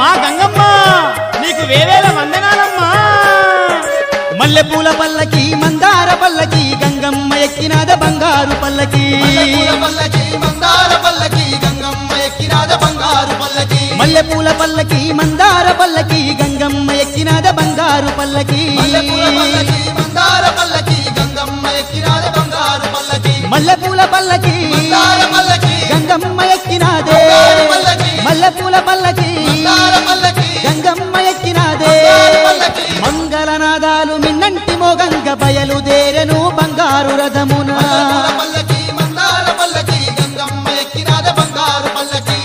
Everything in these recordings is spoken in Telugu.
అమ్మా గంగమ్మ నీకు వేవేల వందనాలమ్మా. మల్లె పూల పల్లకి మందార పల్లకి గంగమ్మ ఎక్కినాద బంగారు పల్లకి. మందార పల్లకి గంగమ్మ ఎక్కినాద బంగారు పల్లకి. మల్లె పూల పల్లకి మందార పల్లకి గంగమ్మ ఎక్కినాద బంగారు పల్లకి. మందార పల్లకి గంగమ్మ ఎక్కినాద బంగారు పల్లకి. మల్లె పూల పల్లకి మందార పల్లకి గంగమ్మ ఎక్కినాదే. మల్లె పూల పల్లకి గంగమ్మ ఎక్కినాదే. మంగళనాదాలు మిన్నంటి మోగంగ బయలుదేరెను బంగారు రథమున. పల్లకి మందార పల్లకి గంగమ్మ ఎక్కినాద బంగారు పల్లకి.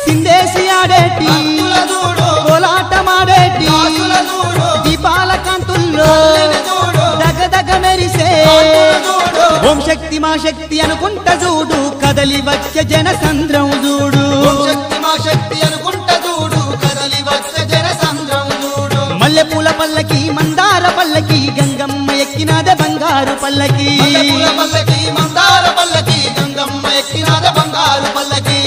సిందేసి ఆడేటి కోలాటమాడేటి దీపాల కాంతుల్లో దగదగ మెరిసే ఓం శక్తి మా శక్తి అనుకుంట చూడు కదలి వచ్చే జన సంద్రం చూడు. శక్తి మా శక్తి అనుకుంట చూడు కదలి వచ్చే జన సంద్రం చూడు. మల్లె పూల పల్లకి మందార పల్లకి గంగమ్మ ఎక్కినాద బంగారు పల్లకి. పల్లకి మందార పల్లకి గంగమ్మ ఎక్కినాద బంగారు పల్లకి.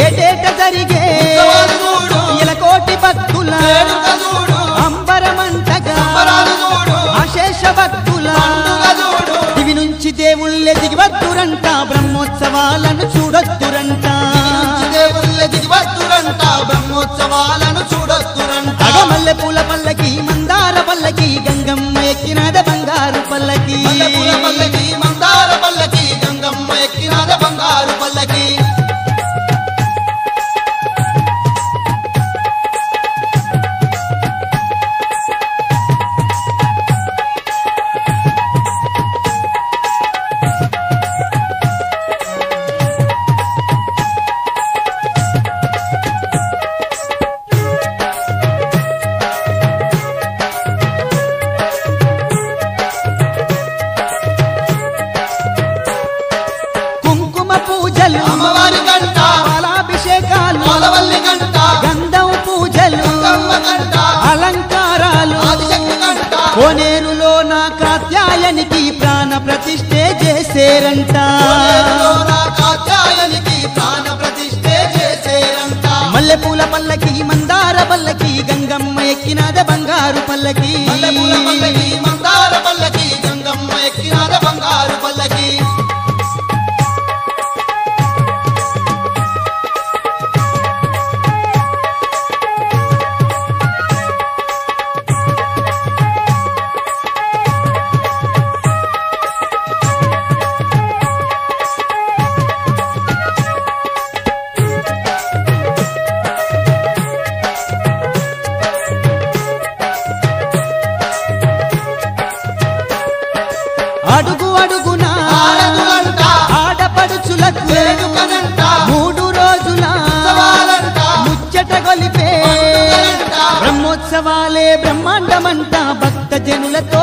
ఏటేట జరిగే ఇలకోటి భక్తుల అంబరమంటగా అశేష భక్తుల దివి నుంచి దేవుళ్ళే దిగివద్దురంట బ్రహ్మోత్సవాలను చూడొద్దురంట. దేవుళ్ళే దిగివద్దురంట బ్రహ్మోత్సవాలను చూడొద్దురంట. మల్లె పూల పల్లకి మందార పల్లకి గంగమ్మ ఎక్కినాద బంగారు పల్లకి. పల్లకి మందార పల్లకి గంగమ్మ ఎక్కినాద బంగారు పల్లకి. కుంకుమ పూజలు అమ్మవారి గంట పాలాభిషేకాలు పాలవల్లి గంట గంధం పూజలు గంగమ్మ గంట అలంకారాలు ఆదిశక్తి గంట కోనేరులో నా కాత్యాయనికి ప్రాణ ప్రతిష్ఠే చేసేరంట. కాత్యాయనికి ప్రాణ ప్రతిష్ఠే చేసేరంట. మల్లె పూల పల్లకి మందార పల్లకి గంగమ్మ ఎక్కినాద బంగారు పల్లకి. పల్లకి మందార పల్లకి గంగమ్మ ఎక్కినాద బంగారు పల్లకి. అడుగు అడుగున ఆడదులంట ఆడపడుచులకు వేడుకనంట 3 రోజుల ఉత్సవాలంట ముచ్చట గొలిపే పండుగలంట బ్రహ్మోత్సవాలే బ్రహ్మాండమంట భక్త జనులతో